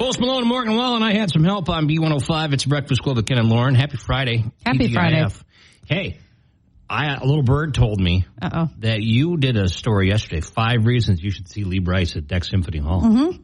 Post Malone and Morgan Wallen, I had some help on B105. It's Breakfast Club with Ken and Lauren. Happy Friday. Happy TGIF. Friday. Hey, a little bird told me that you did a story yesterday, 5 reasons you should see Lee Brice at Deck Symphony Hall. Mm-hmm.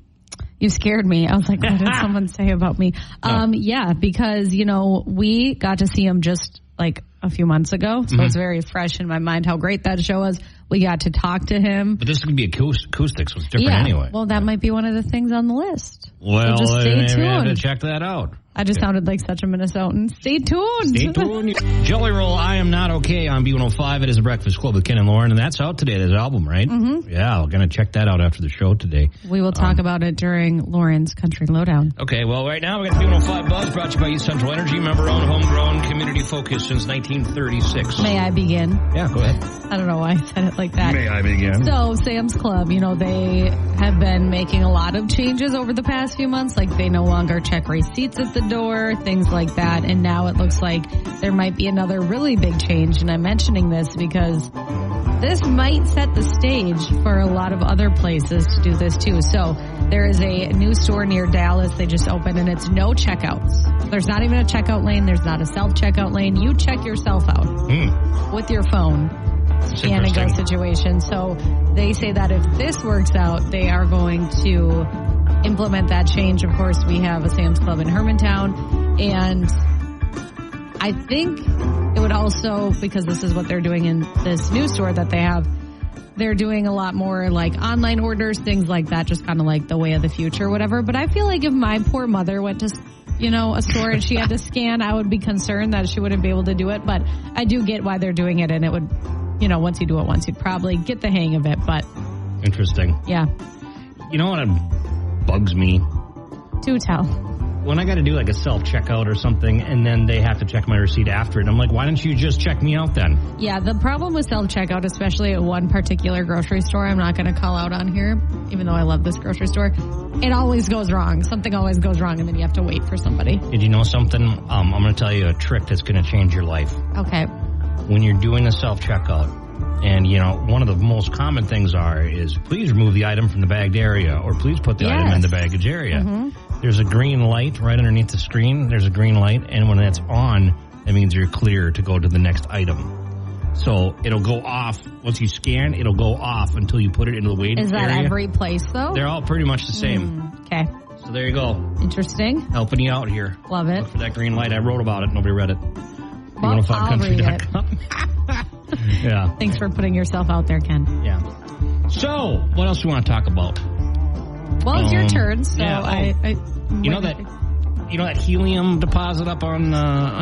You scared me. I was like, what did someone say about me? Yeah, because, we got to see him just like a few months ago. So it's very fresh in my mind how great that show was. We got to talk to him. But this is going to be acoustics, so it's different anyway. Well, that might be one of the things on the list. Well, so just stay tuned. We have to check that out. I just sounded like such a Minnesotan. Stay tuned. Stay tuned. Jelly Roll, I Am Not Okay on B105. It is a Breakfast Club with Ken and Lauren, and that's out today, this album, right? Mm-hmm. Yeah, we're going to check that out after the show today. We will talk about it during Lauren's Country Lowdown. Okay, well, right now we got the B105 Buzz brought to you by East Central Energy, member-owned, homegrown, community-focused since 1936. May I begin? Yeah, go ahead. I don't know why I said it like that. May I begin? So, Sam's Club, they have been making a lot of changes over the past few months. Like, they no longer check receipts at the door, things like that. And now it looks like there might be another really big change. And I'm mentioning this because this might set the stage for a lot of other places to do this too. So, there is a new store near Dallas they just opened, and it's no checkouts. There's not even a checkout lane. There's not a self-checkout lane. You check yourself out with your phone. Scan and go situation. So they say that if this works out, they are going to implement that change. Of course, we have a Sam's Club in Hermantown, and I think it would also, because this is what they're doing in this new store that they have, they're doing a lot more like online orders, things like that, just kind of like the way of the future, whatever. But I feel like if my poor mother went to a store and she had to scan, I would be concerned that she wouldn't be able to do it. But I do get why they're doing it, and it would, once you do it once, you'd probably get the hang of it. But interesting. Yeah. You know what bugs me? Do tell. When I got to do like a self-checkout or something, and then they have to check my receipt after it, I'm like, why didn't you just check me out then? Yeah, the problem with self-checkout, especially at one particular grocery store, I'm not going to call out on here, even though I love this grocery store, it always goes wrong. Something always goes wrong, and then you have to wait for somebody. Did you know something? I'm going to tell you a trick that's going to change your life. Okay. When you're doing a self-checkout, and, one of the most common things is please remove the item from the bagged area, or please put the item in the baggage area. Mm-hmm. There's a green light right underneath the screen. There's a green light, and when that's on, that means you're clear to go to the next item. So it'll go off. Once you scan, it'll go off until you put it into the waiting area. Is that every place, though? They're all pretty much the same. Okay. So there you go. Interesting. Helping you out here. Love it. Look for that green light. I wrote about it. Nobody read it. Well, I'll read it. Yeah. Thanks for putting yourself out there, Ken. Yeah. So, what else do you want to talk about? Well, it's your turn, so yeah. You know that helium deposit up on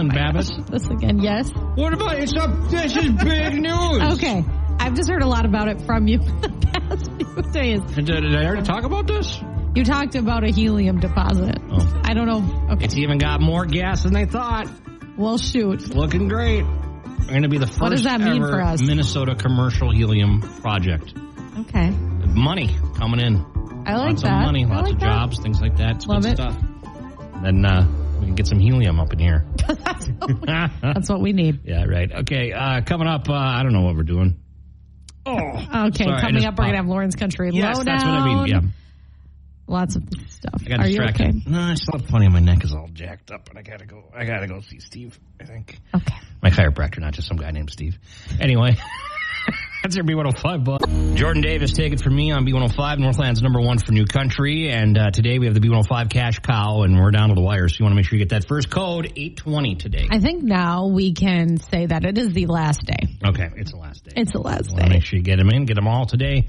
Babbitt? This again, yes. What about it? This is big news. Okay. I've just heard a lot about it from you in the past few days. Did I already talk about this? You talked about a helium deposit. Oh. I don't know. Okay. It's even got more gas than they thought. Well, shoot. It's looking great. We're going to be the first what does that mean ever for us? Minnesota commercial helium project. Okay. Money coming in. I like lots that. Lots of money, lots of jobs, things like that. It's good stuff. Then we can get some helium up in here. That's what we need. Yeah, right. Okay, coming up, I don't know what we're doing. Oh, okay. Sorry, coming up, we're going to have Lauren's Country Lowdown. Yes, that's what I mean, yeah. Lots of stuff. I got distracted. You okay? No, I still have funny. My neck is all jacked up, and I gotta go see Steve, I think. Okay. My chiropractor, not just some guy named Steve. Anyway, that's your B105 buzz. Jordan Davis, take it from me on B105, Northland's #1 for new country. And today we have the B105 cash cow, and we're down to the wire, so you want to make sure you get that first code, 820 today. I think now we can say that it is the last day. Okay, it's the last day. It's the last day. Make sure you get them in, get them all today.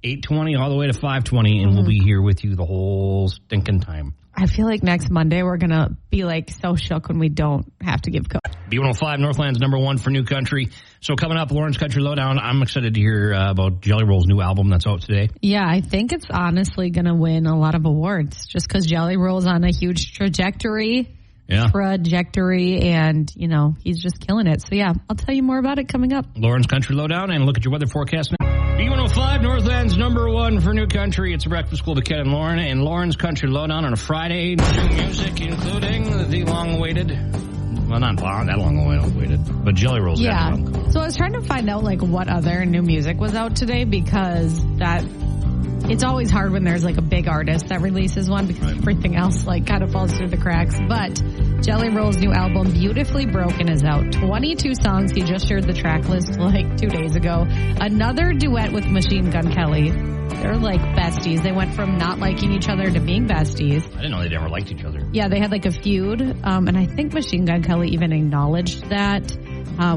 8:20 all the way to 5:20, and we'll be here with you the whole stinking time. I feel like next Monday we're going to be like so shook when we don't have to give code. B105, Northland's #1 for new country. So coming up, Lauren's Country Lowdown. I'm excited to hear about Jelly Roll's new album that's out today. Yeah, I think it's honestly going to win a lot of awards just because Jelly Roll's on a huge trajectory. And, he's just killing it. So, yeah, I'll tell you more about it coming up. Lauren's Country Lowdown, and look at your weather forecast now. B105, Northland's #1 for new country. It's a breakfast school to Ken and Lauren, and Lauren's Country Lowdown on a Friday. New music, including the long-awaited, well, not that long-awaited, but Jelly Roll's. Yeah. So I was trying to find out, what other new music was out today, because that it's always hard when there's like a big artist that releases one because everything else like kind of falls through the cracks. But Jelly Roll's new album, Beautifully Broken, is out. 22 songs. He just shared the track list like 2 days ago. Another duet with Machine Gun Kelly. They're like besties. They went from not liking each other to being besties. I didn't know they never liked each other. Yeah, they had like a feud. And I think Machine Gun Kelly even acknowledged that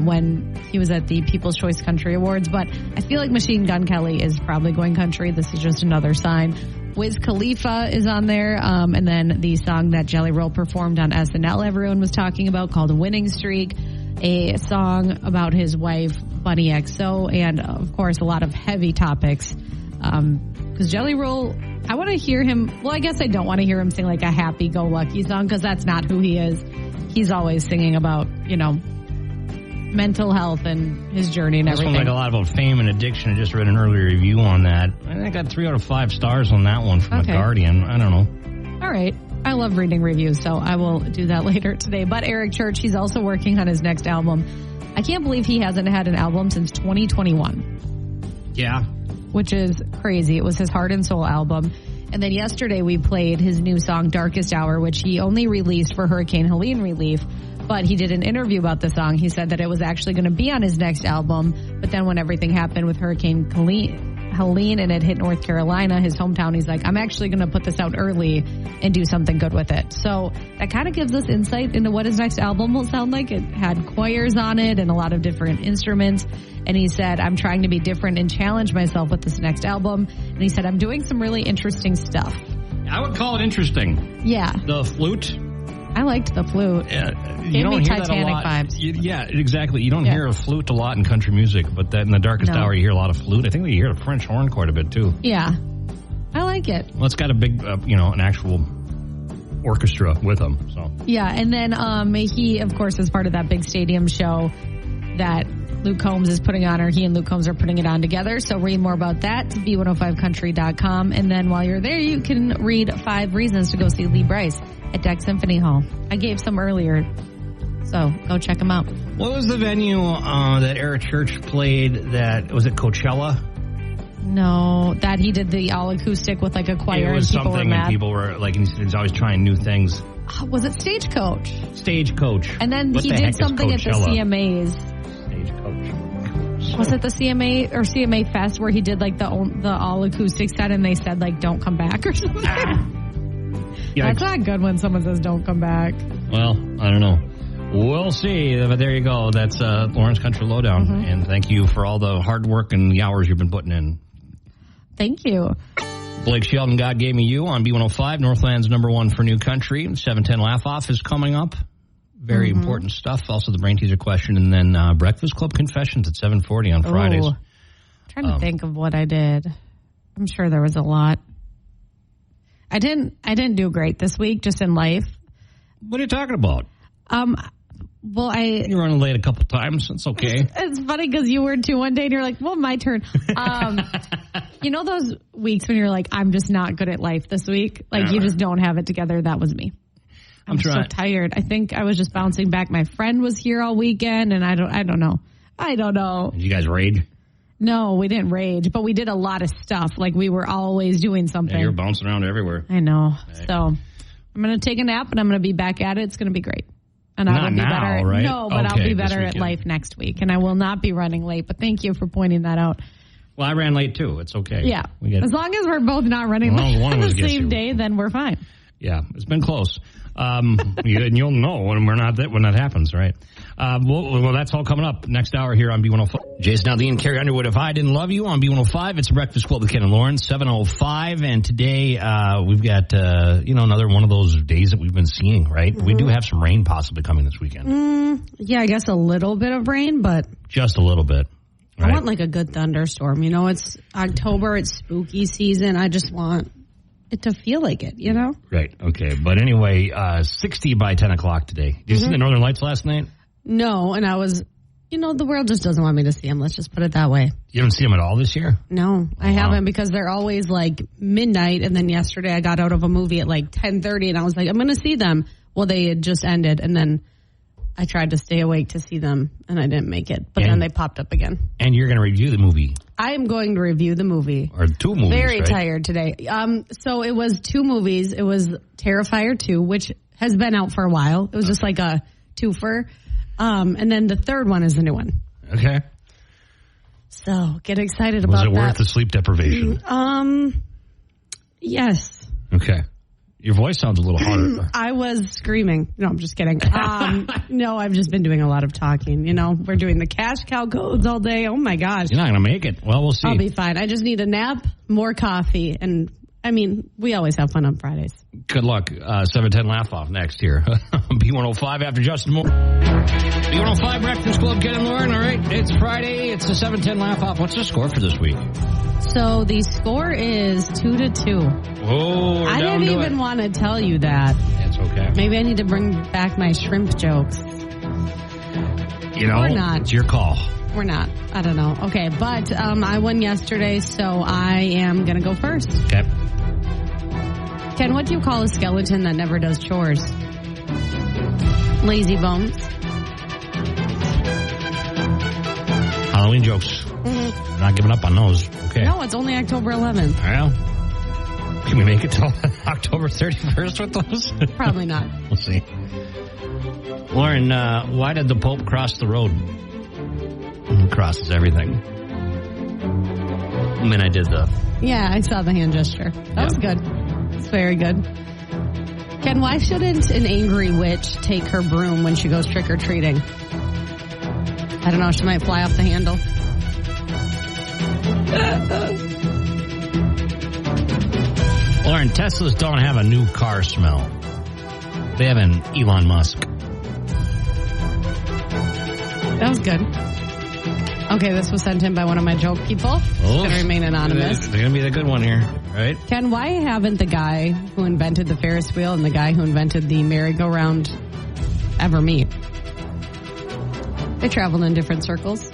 when he was at the People's Choice Country Awards. But I feel like Machine Gun Kelly is probably going country. This is just another sign. Wiz Khalifa is on there. And then the song that Jelly Roll performed on SNL everyone was talking about called Winning Streak. A song about his wife, Bunny XO. And, of course, a lot of heavy topics. Because Jelly Roll, I want to hear him. Well, I guess I don't want to hear him sing like a happy-go-lucky song because that's not who he is. He's always singing about, mental health and his journey and everything. This one like a lot about fame and addiction. I just read an earlier review on that. I think I got 3 out of 5 stars on that one from The Guardian. I don't know. All right. I love reading reviews, so I will do that later today. But Eric Church, he's also working on his next album. I can't believe he hasn't had an album since 2021. Yeah. Which is crazy. It was his Heart and Soul album. And then yesterday we played his new song, Darkest Hour, which he only released for Hurricane Helene relief. But he did an interview about the song. He said that it was actually going to be on his next album. But then when everything happened with Hurricane Helene and it hit North Carolina, his hometown, he's like, I'm actually going to put this out early and do something good with it. So that kind of gives us insight into what his next album will sound like. It had choirs on it and a lot of different instruments. And he said, I'm trying to be different and challenge myself with this next album. And he said, I'm doing some really interesting stuff. I would call it interesting. Yeah. The flute. I liked the flute. You don't hear Titanic that a lot. Vibes. Yeah, exactly. You don't hear a flute a lot in country music, but that in the Darkest Hour you hear a lot of flute. I think you hear the French horn quite a bit too. Yeah, I like it. Well, it's got a big, an actual orchestra with him. So yeah, and then he, of course, is part of that big stadium show that Luke Combs is putting on, or he and Luke Combs are putting it on together. So read more about that, B105country.com. And then while you're there, you can read 5 reasons to go see Lee Brice at Deck Symphony Hall. I gave some earlier, so go check them out. What was the venue that Eric Church played? That was it Coachella? No, that he did the all acoustic with like a choir. It was and people something, were mad. And people were like, he's always trying new things. Was it Stagecoach? Stagecoach. And then he did something at the CMAs. Stagecoach. Was it the CMA or CMA Fest where he did like the all acoustic set and they said like don't come back or something? That's not good when someone says don't come back. Well, I don't know. We'll see. But there you go. That's Lauren's Country Lowdown. Mm-hmm. And thank you for all the hard work and the hours you've been putting in. Thank you. Blake Shelton, God Gave Me You on B105, Northland's #1 for new country. 710 Laugh Off is coming up. Very important stuff. Also the Brain Teaser question. And then Breakfast Club Confessions at 7:40 on Fridays. I'm trying to think of what I did. I'm sure there was a lot. I didn't do great this week, just in life. What are you talking about? Well, you were running late a couple times. It's okay. It's funny because you were too one day, and you're like, "Well, my turn." You know those weeks when you're like, "I'm just not good at life this week." Like you just don't have it together. That was me. I'm so tired. I think I was just bouncing back. My friend was here all weekend, and I don't know. Did you guys rage? No, we didn't rage, but we did a lot of stuff. Like we were always doing something. Yeah, you're bouncing around everywhere. I know. Right. So I'm going to take a nap and I'm going to be back at it. It's going to be great. And I will be better. Right? No, but I'll be better at life next week. And I will not be running late. But thank you for pointing that out. Well, I ran late too. It's okay. Yeah. As long as we're both not running late on the same day, then we're fine. Yeah, it's been close. And you'll know when that happens, right? Well, that's all coming up next hour here on B105. Jason Aldean and Carrie Underwood, If I Didn't Love You on B105. It's Breakfast Club with Ken and Lauren, 7:05. And today we've got, another one of those days that we've been seeing, right? Mm-hmm. We do have some rain possibly coming this weekend. Yeah, I guess a little bit of rain, but... Just a little bit. Right? I want like a good thunderstorm. It's October, it's spooky season. I just want... it to feel like it, Right, okay. But anyway, 60 by 10 o'clock today. Did you see the Northern Lights last night? No, and I was, the world just doesn't want me to see them. Let's just put it that way. You haven't seen them at all this year? No, I haven't because they're always like midnight. And then yesterday I got out of a movie at like 10:30 and I was like, I'm going to see them. Well, they had just ended. And then I tried to stay awake to see them and I didn't make it. But then they popped up again. And you're going to review the movie I am going to review the movie. Or 2 movies, Very right? tired today. So it was 2 movies. It was Terrifier 2, which has been out for a while. It was just like a twofer. And then the third one is the new one. Okay. So get excited about that. Was it worth the sleep deprivation? Yes. Okay. Your voice sounds a little harder. I was screaming. No, I'm just kidding. No, I've just been doing a lot of talking. You know, we're doing the cash cow codes all day. Oh, my gosh. You're not going to make it. Well, we'll see. I'll be fine. I just need a nap, more coffee, and, I mean, we always have fun on Fridays. Good luck. 710 Laugh-Off next year. B105 after Justin Moore. B105 Breakfast Club, Ken and Lauren. All right, it's Friday. It's the 710 Laugh-Off. What's the score for this week? So the score is 2-2. Oh, I didn't even want to tell you that. That's okay. Maybe I need to bring back my shrimp jokes. You know, or not. It's your call. We're not. I don't know. Okay, but I won yesterday, so I am going to go first. Okay. Ken, what do you call a skeleton that never does chores? Lazy bones. Halloween jokes. Mm-hmm. Not giving up on those. Okay. No, it's only October 11th. Well, can we make it till October 31st with those? Probably not. We'll see. Lauren, why did the Pope cross the road? He crosses everything. I mean, I did the... Yeah, I saw the hand gesture. That was good. It's very good. Ken, why shouldn't an angry witch take her broom when she goes trick-or-treating? I don't know. She might fly off the handle. Lauren, Teslas don't have a new car smell. They have an Elon Musk. That was good. Okay, this was sent in by one of my joke people. It's going to remain anonymous. It's going to be the good one here, right? Ken, why haven't the guy who invented the Ferris wheel and the guy who invented the merry-go-round ever meet? They traveled in different circles.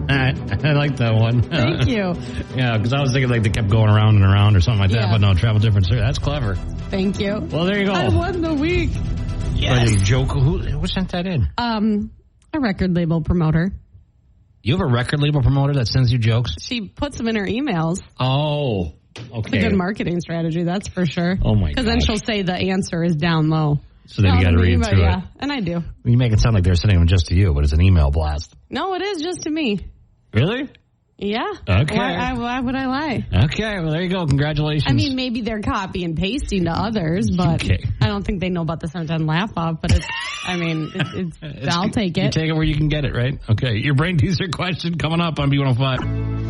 I like that one. Thank you. Yeah, because I was thinking like they kept going around and around or something like that, but no, travel different. That's clever. Thank you. Well, there you go. I won the week. Yes. Joke. Who sent that in? A record label promoter. You have a record label promoter that sends you jokes? She puts them in her emails. Oh, okay. It's a good marketing strategy, that's for sure. Oh, my God. Because then she'll say the answer is down low. So then you got to read through it. Yeah, and I do. You make it sound like they're sending them just to you, but it's an email blast. No, it is just to me. Really? Yeah. Okay. Why would I lie? Okay, well, there you go. Congratulations. I mean, maybe they're copy and pasting to others, but I don't think they know about the Sunshine Laugh-Off, but it's, I mean, I'll take it. You take it where you can get it, right? Okay, your brain teaser question coming up on B105.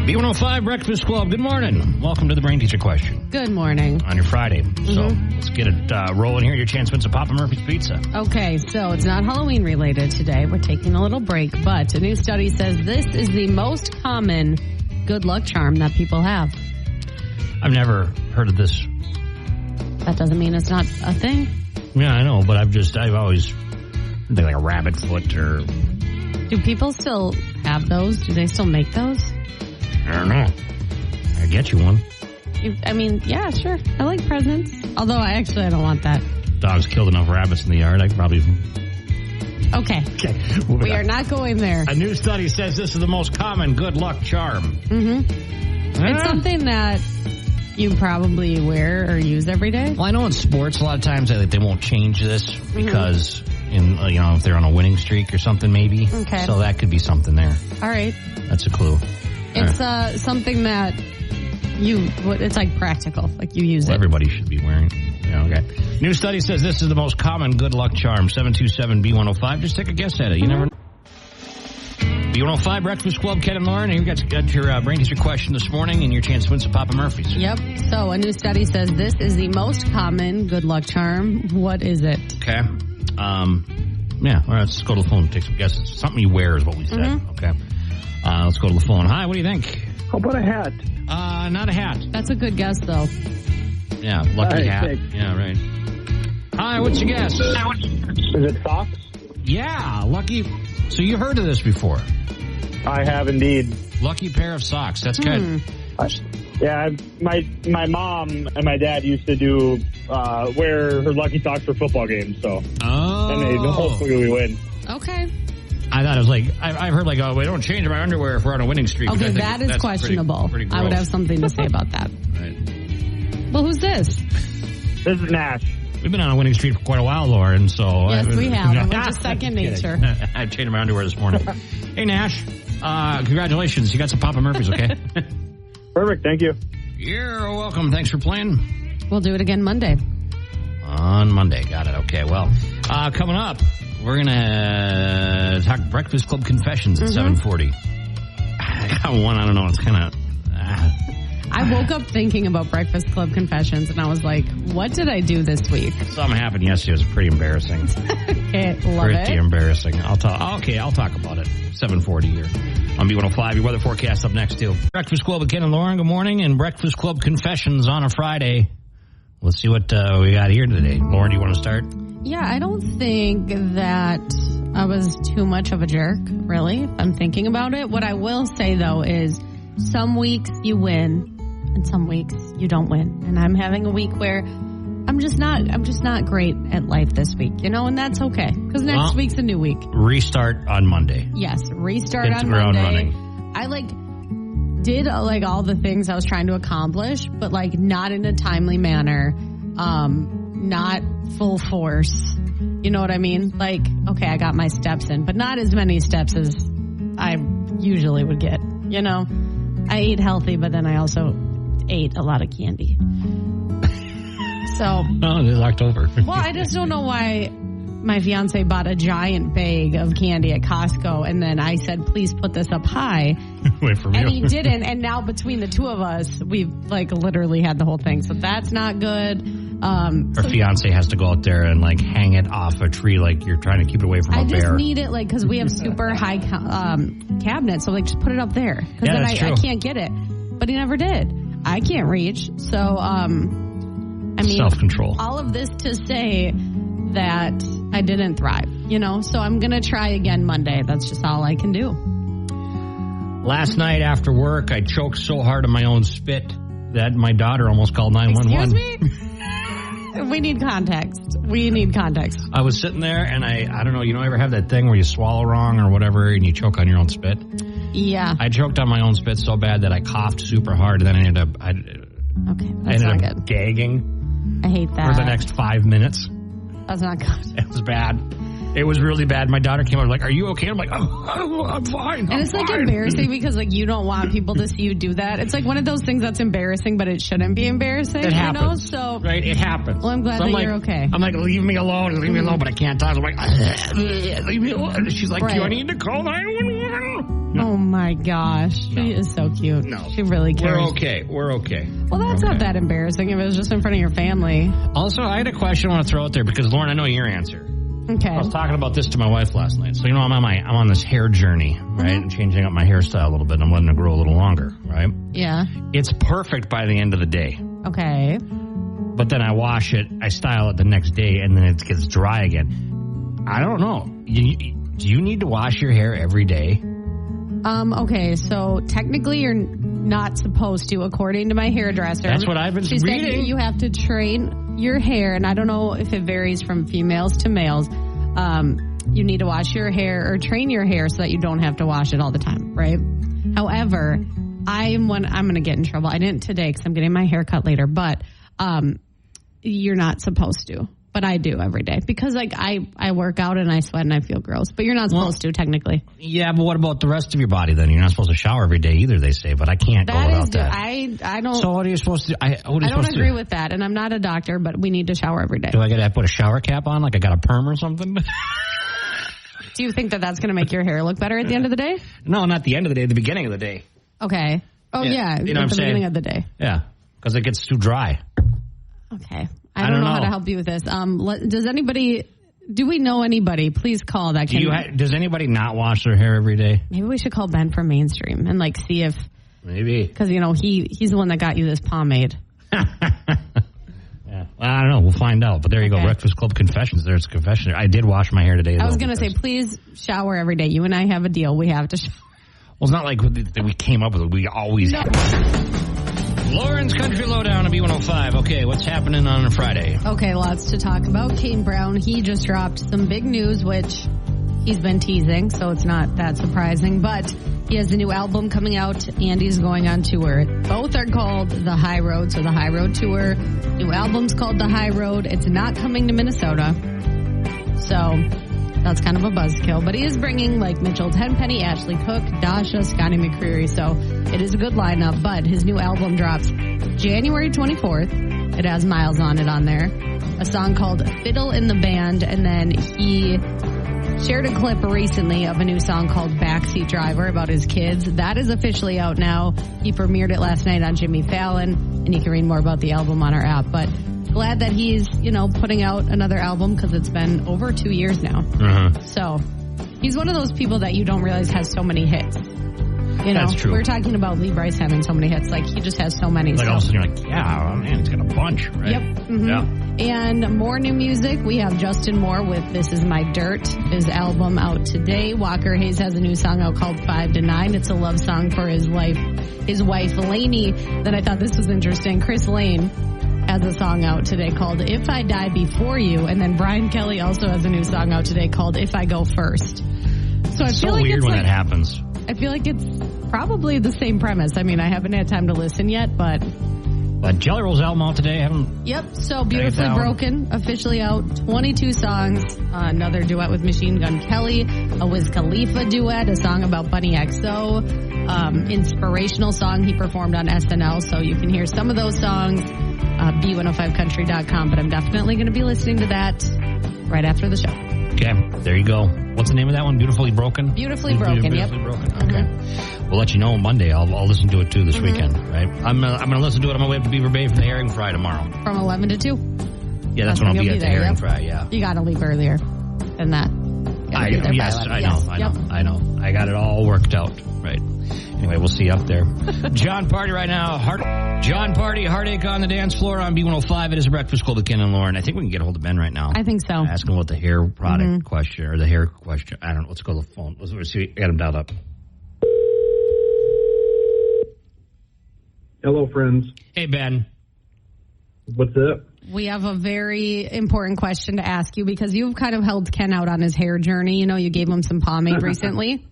B105 Breakfast Club, good morning. Welcome to the Brain Teaser Question. Good morning. On your Friday. So let's get it rolling here. Your chance wins a Papa Murphy's Pizza. Okay, so it's not Halloween related today. We're taking a little break, but a new study says this is the most common good luck charm that people have. I've never heard of this. That doesn't mean it's not a thing. Yeah, I know, but I've always think like a rabbit foot or... Do people still have those? Do they still make those? I don't know. I'll get you one. I mean, yeah, sure. I like presents. Although I don't want that. Dogs killed enough rabbits in the yard. I could probably... Okay. We are not going there. A new study says this is the most common good luck charm. It's something that you probably wear or use every day. Well, I know in sports, a lot of times they won't change this because, if they're on a winning streak or something, maybe. Okay. So that could be something there. All right. That's a clue. It's something that it's like practical, like you use it. Everybody should be wearing. Yeah, okay. New study says this is the most common good luck charm. 727-B105. Just take a guess at it. You never know. B105 Breakfast Club, Ken and Lauren. You got your brain teaser question this morning and your chance to win some Papa Murphy's. Yep. So a new study says this is the most common good luck charm. What is it? Okay. Yeah. All right. Let's go to the phone and take some guesses. Something you wear is what we said. Okay. Let's go to the phone. Hi, what do you think? How about a hat? Not a hat. That's a good guess, though. Yeah, lucky hat. Thanks. Yeah, right. Hi, what's your guess? Is it socks? Yeah, lucky. So you heard of this before? I have indeed. Lucky pair of socks. That's good. Yeah, my mom and my dad used to wear her lucky socks for football games. So, and hopefully we win. Okay. I thought it was like, I've heard like, oh, we don't change my underwear if we're on a winning streak. Okay, that is questionable. Pretty I would have something to say about that. Right. Well, who's this? This is Nash. We've been on a winning streak for quite a while, Lauren, so... Yes, we have. We're just second nature. I changed my underwear this morning. Hey, Nash. Congratulations. You got some Papa Murphy's, okay? Perfect. Thank you. You're welcome. Thanks for playing. We'll do it again Monday. On Monday. Got it. Okay, well, coming up, we're going to talk Breakfast Club Confessions at 7:40. I got one. I don't know. It's kind of... I woke up thinking about Breakfast Club Confessions, and I was like, what did I do this week? Something happened yesterday. It was pretty embarrassing. Okay, love pretty it. embarrassing. I'll talk about it. 7:40 here on B105. Your weather forecast up next, too. Breakfast Club with Ken and Lauren. Good morning. And Breakfast Club Confessions on a Friday. Let's see what we got here today. Lauren, do you want to start? Yeah, I don't think that I was too much of a jerk, really, if I'm thinking about it. What I will say, though, is some weeks you win and some weeks you don't win. And I'm having a week where I'm just not great at life this week, and that's okay. Because next week's a new week. Restart on Monday. Yes, restart Get on ground Monday. Running. I did all the things I was trying to accomplish, but not in a timely manner, not full force. You know what I mean? Okay, I got my steps in, but not as many steps as I usually would get. I ate healthy, but then I also ate a lot of candy. So, it is October. Well, I just don't know why my fiance bought a giant bag of candy at Costco, and then I said, please put this up high. Wait for me. And he didn't, and now between the two of us, we've literally had the whole thing. So that's not good. Her fiance has to go out there and hang it off a tree you're trying to keep it away from a bear. I just need it because we have super high cabinets, so just put it up there. Because then I can't get it. But he never did. I can't reach. So, self-control. All of this to say that I didn't thrive, So I'm going to try again Monday. That's just all I can do. Last night after work, I choked so hard on my own spit that my daughter almost called 911. Excuse me? We need context. I was sitting there and I don't know, ever have that thing where you swallow wrong or whatever and you choke on your own spit? Yeah. I choked on my own spit so bad that I coughed super hard and then I ended up gagging. I hate that. For the next 5 minutes. That's not good. It was bad. It was really bad. My daughter came over are you okay? I'm I'm fine. And it's embarrassing because you don't want people to see you do that. It's one of those things that's embarrassing, but it shouldn't be embarrassing. It happens. So right, it happens. Well, I'm glad that you're okay. I'm leave me alone, but I can't talk. I'm leave me alone. She's do I need to call 911? No. Oh my gosh, she is so cute. No, she really cares. We're okay. Well, that's not that embarrassing if it was just in front of your family. Also, I had a question I want to throw out there because Lauren, I know your answer. Okay. I was talking about this to my wife last night. So, I'm on this hair journey, right? I'm changing up my hairstyle a little bit. I'm letting it grow a little longer, right? Yeah. It's perfect by the end of the day. Okay. But then I wash it, I style it the next day, and then it gets dry again. I don't know. Do you need to wash your hair every day? Okay, so technically you're not supposed to, according to my hairdresser. That's what I've been reading. You have to train your hair, and I don't know if it varies from females to males. You need to wash your hair or train your hair so that you don't have to wash it all the time, right? However, I'm going to get in trouble. I didn't today because I'm getting my hair cut later, but you're not supposed to. But I do every day because I work out and I sweat and I feel gross. But you're not supposed to technically. Yeah, but what about the rest of your body then? You're not supposed to shower every day either, they say. But I can't go without that. I don't. So what are you supposed to do? I don't agree with that. And I'm not a doctor, but we need to shower every day. Do I got to put a shower cap on? I got a perm or something? Do you think that that's going to make your hair look better at the end of the day? No, not the end of the day. The beginning of the day. Okay. Oh yeah. You know at the beginning of the day. Yeah, because it gets too dry. Okay. I don't know how to help you with this. Do we know anybody? Please call that. Does anybody not wash their hair every day? Maybe we should call Ben from Mainstream and see if. Maybe. Because, he's the one that got you this pomade. Yeah. Well, I don't know. We'll find out. But there you go. Breakfast Club Confessions. There's a confession. I did wash my hair today. I was going to say, please shower every day. You and I have a deal. We have to shower. Well, it's not like we came up with it. We always have. Lauren's Country Lowdown on B105. Okay, what's happening on a Friday? Okay, lots to talk about. Kane Brown, he just dropped some big news, which he's been teasing, so it's not that surprising. But he has a new album coming out, and he's going on tour. Both are called The High Road, so The High Road Tour. New album's called The High Road. It's not coming to Minnesota, so that's kind of a buzzkill. But he is bringing like Mitchell Tenpenny, Ashley Cook, Dasha, Scotty McCreery, so it is a good lineup. But his new album drops January 24th. It has Miles on it on there. A song called Fiddle in the Band, and then he shared a clip recently of a new song called Backseat Driver about his kids. That is officially out now. He premiered it last night on Jimmy Fallon, and you can read more about the album on our app. But glad that he's, putting out another album because it's been over 2 years now. So he's one of those people that you don't realize has so many hits. That's true. We're talking about Lee Brice having so many hits. Like, he just has so many. Like, all of a sudden you're like, yeah, oh, man, he's got a bunch, right? Yep. Mm-hmm. Yeah. And more new music. We have Justin Moore with This Is My Dirt, his album out today. Walker Hayes has a new song out called 5 to 9. It's a love song for his wife, Lainey. Then I thought this was interesting. Chris Lane has a song out today called If I Die Before You. And then Brian Kelly also has a new song out today called If I Go First. So I feel like weird it's when that happens. I feel like it's probably the same premise. I mean, I haven't had time to listen yet, but Jelly Roll's album out today. Yep, so Beautifully Broken, officially out. 22 songs. Another duet with Machine Gun Kelly. A Wiz Khalifa duet. A song about Bunny XO. Inspirational song he performed on SNL. So you can hear some of those songs. B105country.com. But I'm definitely going to be listening to that right after the show. Okay, there you go. What's the name of that one? Beautifully Broken? Beautifully Broken, yep. Broken. Okay. We'll let you know Monday. I'll listen to it, too, this weekend, right? I'm gonna listen to it on my way up to Beaver Bay for the Herring Fry tomorrow. From 11 to 2? Yeah, that's when I'll be at the Herring Fry, yeah. You got to leave earlier than that. I know. I got it all worked out, right? Anyway, we'll see you up there. John Party right now. John Party, Heartache on the dance floor on B105. It is a breakfast club with Ken and Lauren. I think we can get a hold of Ben right now. I think so. Ask him about the hair product question or the hair question. I don't know. Let's go to the phone. Let's see. Get him dialed up. Hello, friends. Hey, Ben. What's up? We have a very important question to ask you because you've kind of helped Ken out on his hair journey. You gave him some pomade recently.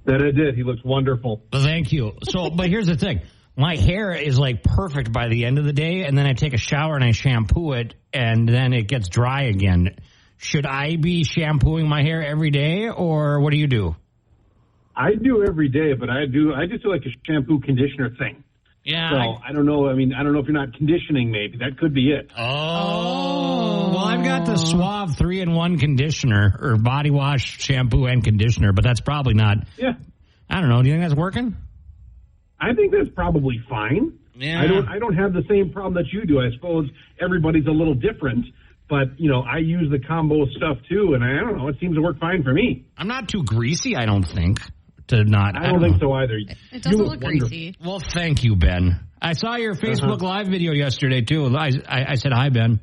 That I did. He looks wonderful. Well, thank you. But here's the thing. My hair is like perfect by the end of the day, and then I take a shower and I shampoo it, and then it gets dry again. Should I be shampooing my hair every day, or what do you do? I do every day, but I just do like a shampoo conditioner thing. Yeah. So I don't know. I mean, I don't know if you're not conditioning. Maybe that could be it. Oh. Well, I've got the Suave 3-in-1 conditioner or body wash, shampoo, and conditioner, but that's probably not. Yeah. I don't know. Do you think that's working? I think that's probably fine. Yeah. I don't have the same problem that you do. I suppose everybody's a little different, but I use the combo stuff too, and I don't know. It seems to work fine for me. I'm not too greasy, I don't think. I don't think so either. It doesn't look greasy. Well, thank you, Ben. I saw your Facebook Live video yesterday, too. I said, hi, Ben.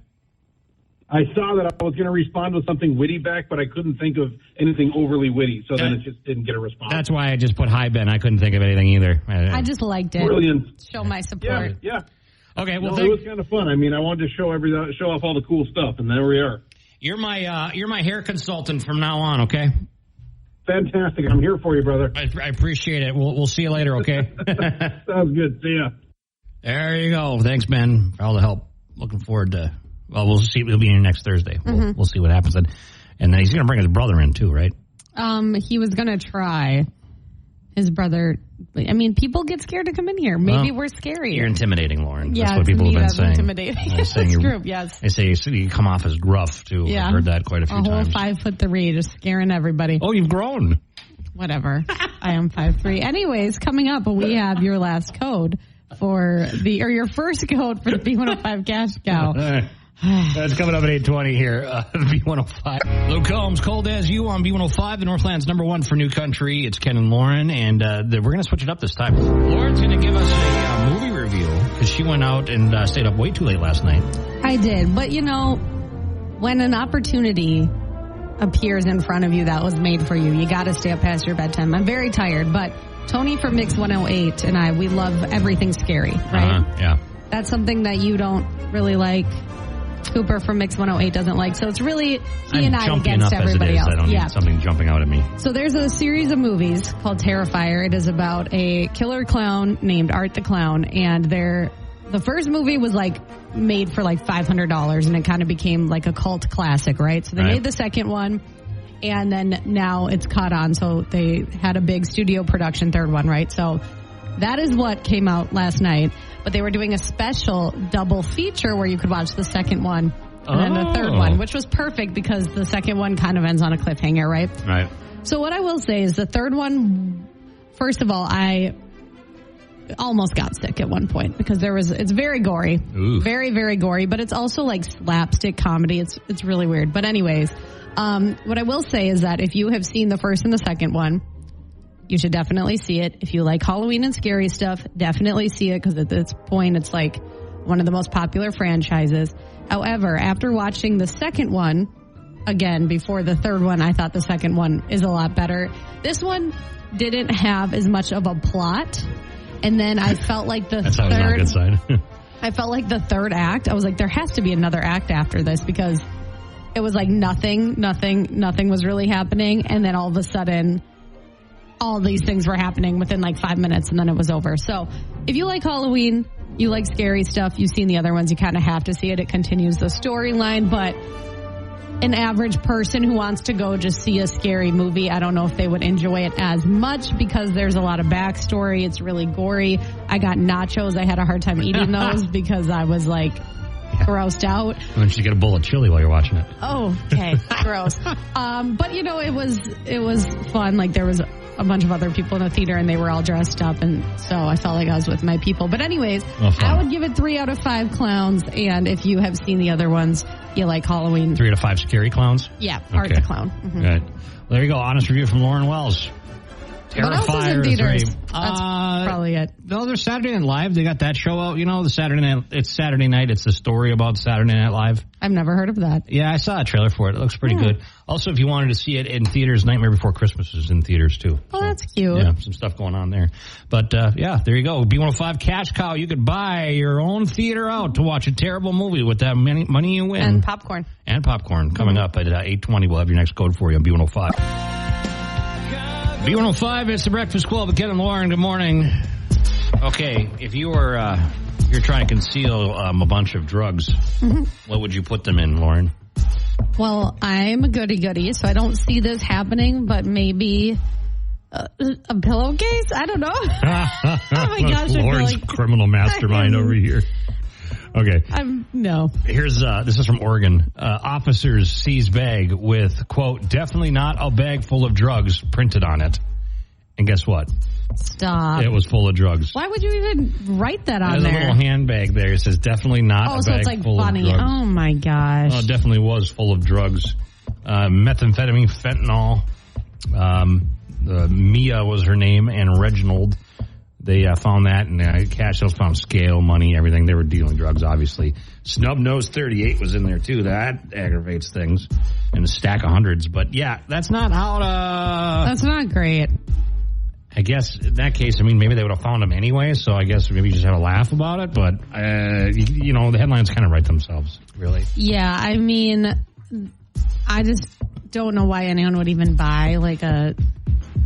I saw that I was going to respond with something witty back, but I couldn't think of anything overly witty, so then it just didn't get a response. That's why I just put hi, Ben. I couldn't think of anything either. I just liked it. Brilliant. Show my support. Yeah. Okay, well, it was kind of fun. I mean, I wanted to show off all the cool stuff, and there we are. You're my hair consultant from now on, okay? Fantastic. I'm here for you, brother. I appreciate it. We'll see you later, okay? Sounds good. See ya. There you go. Thanks, Ben, for all the help. Looking forward to, we'll see. We'll be in here next Thursday. We'll see what happens. And then he's going to bring his brother in, too, right? He was going to try. His brother, I mean, people get scared to come in here. Maybe we're scary. You're intimidating, Lauren. Yeah, that's what people have been saying. Intimidating. This group, yes. They say you come off as gruff, too. Yeah. I've heard that quite a few times. A whole 5'3", just scaring everybody. Oh, you've grown. Whatever. I am 5'3". Anyways, coming up, we have your last code or your first code for the B105 Cash Cow. That's coming up at 8:20 here, B105. Luke Combs, Cold As You on B105, the Northland's #1 for new country. It's Ken and Lauren, and we're going to switch it up this time. Lauren's going to give us a movie review because she went out and stayed up way too late last night. I did, but when an opportunity appears in front of you that was made for you, you got to stay up past your bedtime. I'm very tired, but Tony from Mix 108 and we love everything scary, right? Yeah. That's something that you don't really like. Cooper from Mix 108 doesn't like. So it's really he and I jumpy against enough everybody as it is. else. I don't need something jumping out at me. So there's a series of movies called Terrifier. It is about a killer clown named Art the Clown, and the first movie was like made for like $500, and it kind of became like a cult classic, right? So they made the second one, and then now it's caught on. So they had a big studio production third one, right? So that is what came out last night. But they were doing a special double feature where you could watch the second one and then the third one, which was perfect because the second one kind of ends on a cliffhanger, right? Right. So what I will say is the third one, first of all, I almost got sick at one point because it's very gory. Ooh. Very, very gory, but it's also like slapstick comedy. It's really weird. But anyways, what I will say is that if you have seen the first and the second one, you should definitely see it. If you like Halloween and scary stuff, definitely see it because at this point it's like one of the most popular franchises. However, after watching the second one, again, before the third one, I thought the second one is a lot better. This one didn't have as much of a plot. And then I felt like That's always not a good sign. I felt like the third act, I was like, there has to be another act after this because it was like nothing was really happening. And then all of a sudden, all these things were happening within like 5 minutes and then it was over. So if you like Halloween, you like scary stuff, you've seen the other ones, you kind of have to see it. It continues the storyline, but an average person who wants to go just see a scary movie, I don't know if they would enjoy it as much because there's a lot of backstory. It's really gory. I got nachos. I had a hard time eating those because I was like grossed out. And then you get a bowl of chili while you're watching it. Oh, okay. Gross. But you know, it was fun. Like there was a bunch of other people in the theater and they were all dressed up, and so I felt like I was with my people. But anyways, I would give it 3 out of 5 clowns, and if you have seen the other ones, you like Halloween. 3 out of 5 scary clowns? Yeah, Art the Clown. Mm-hmm. Good. Well, there you go. Honest review from Lauren Wells. What else is in theaters? That's probably it. No, there's Saturday Night Live. They got that show out. You know, it's Saturday night. It's the story about Saturday Night Live. I've never heard of that. Yeah, I saw a trailer for it. It looks pretty good. Also, if you wanted to see it in theaters, Nightmare Before Christmas is in theaters, too. Oh, so, that's cute. Yeah, some stuff going on there. But, yeah, there you go. B105 Cash Cow. You could buy your own theater out to watch a terrible movie with that money you win. And popcorn. Coming up at 8:20. We'll have your next code for you on B105. B105, it's the Breakfast Club with Ken and Lauren. Good morning. Okay, if you were you're trying to conceal a bunch of drugs, what would you put them in, Lauren? Well, I'm a goody-goody, so I don't see this happening, but maybe a pillowcase? I don't know. Oh, my gosh. Lauren's criminal mastermind over here. Okay. No. Here's, this is from Oregon. Officers seize bag with, quote, definitely not a bag full of drugs printed on it. And guess what? Stop. It was full of drugs. Why would you even write that on there? There's a little handbag there. It says definitely not a bag so it's like full funny. of drugs. Oh, my gosh. Oh, it definitely was full of drugs. Methamphetamine, fentanyl. Mia was her name, and Reginald. They found that, and cash sales found scale, money, everything. They were dealing drugs, obviously. Snub Nose 38 was in there, too. That aggravates things. And a stack of hundreds. But, yeah, that's not how to... That's not great. I guess in that case, I mean, maybe they would have found them anyway, so I guess maybe you just have a laugh about it. But, you know, the headlines kind of write themselves, really. Yeah, I mean, I just don't know why anyone would even buy, like, a...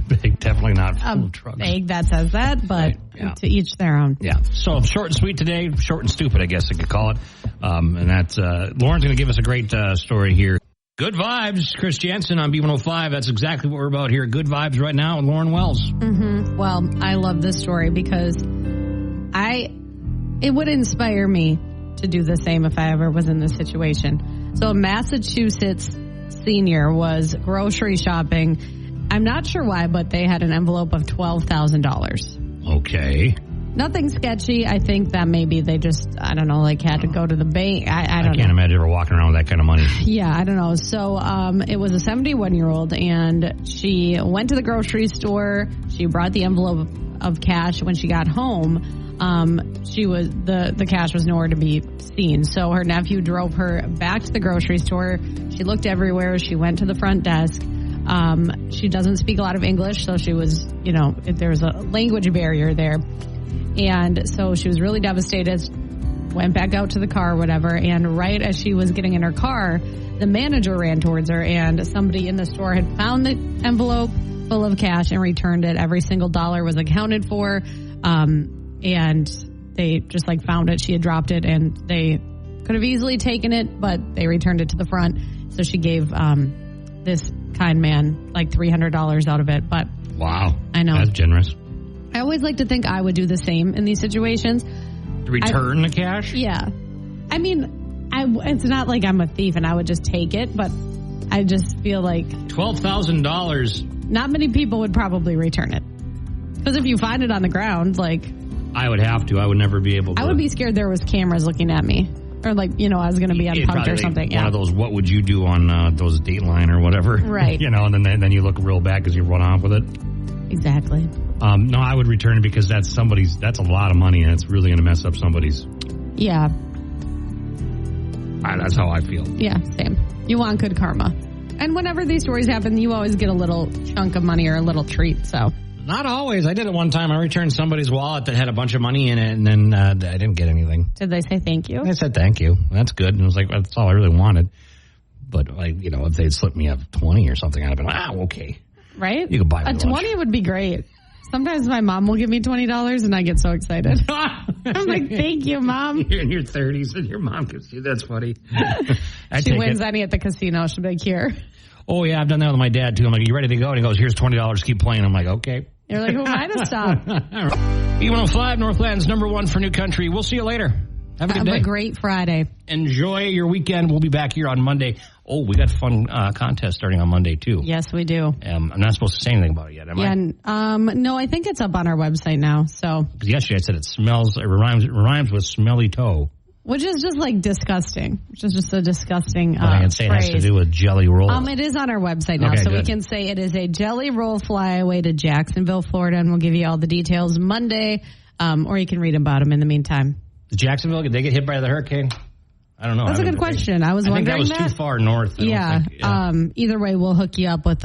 Big, definitely not full of drugs. Big that says that, but to each their own. Yeah. So short and sweet today, short and stupid, I guess I could call it. And that's Lauren's going to give us a great story here. Good vibes, Chris Jansen on B105. That's exactly what we're about here. Good vibes right now with Lauren Wells. Mm-hmm. Well, I love this story because it would inspire me to do the same if I ever was in this situation. So a Massachusetts senior was grocery shopping. I'm not sure why, but they had an envelope of $12,000. Okay. Nothing sketchy. I think that maybe they just, I don't know, like had to go to the bank. I don't know. I can't imagine ever walking around with that kind of money. Yeah, I don't know. So it was a 71-year-old, and she went to the grocery store. She brought the envelope of cash. When she got home, the cash was nowhere to be seen. So her nephew drove her back to the grocery store. She looked everywhere. She went to the front desk. She doesn't speak a lot of English, so she was, you know, there was a language barrier there. And so she was really devastated. went back out to the car or whatever, and right as she was getting in her car, the manager ran towards her, and somebody in the store had found the envelope full of cash and returned it. Every single dollar was accounted for, and they just like found it. She had dropped it, and they could have easily taken it, but they returned it to the front. So she gave this kind man like $300 out of it. But wow, I know, that's generous. I always like to think I would do the same in these situations. Return the cash? Yeah. I mean, it's not like I'm a thief and I would just take it, but I just feel like $12,000. Not many people would probably return it. Because if you find it on the ground, like... I would have to. I would never be able to. I would be scared there was cameras looking at me. Or like, I was going to be unpunked or something. One of those, what would you do on those Dateline or whatever. Right. And then you look real bad because you run off with it. Exactly. No, I would return it because that's a lot of money and it's really going to mess up somebody's. Yeah. That's how I feel. Yeah, same. You want good karma. And whenever these stories happen, you always get a little chunk of money or a little treat, so. Not always. I did it one time. I returned somebody's wallet that had a bunch of money in it, and then I didn't get anything. Did they say thank you? They said thank you. That's good. And I was like, that's all I really wanted. But, if they'd slipped me a 20 or something, I'd have been, okay. Right? You could buy me a 20 would be great. Sometimes my mom will give me $20 and I get so excited. I'm like, thank you, Mom. You're in your 30s and your mom gives you. That's funny. She wins any at the casino. She'll be like, here. Oh, yeah, I've done that with my dad, too. I'm like, you ready to go? And he goes, here's $20. Keep playing. I'm like, okay. You're like, who am I to stop? B105, Northland's #1 for New Country. We'll see you later. Have a good day. Have a great Friday. Enjoy your weekend. We'll be back here on Monday. Oh, we got a fun contest starting on Monday, too. Yes, we do. I'm not supposed to say anything about it yet, am I? No, I think it's up on our website now. So yesterday I said it rhymes with smelly toe. Which is just like disgusting. Which is just a disgusting I can say phrase. It has to do with jelly roll. It is on our website now, okay, so good. we can say it is a jelly roll flyaway to Jacksonville, Florida, and we'll give you all the details Monday, or you can read about them in the meantime. Jacksonville, did they get hit by the hurricane? I don't know. That's a good question. I was wondering that was too far north. Either way, we'll hook you up with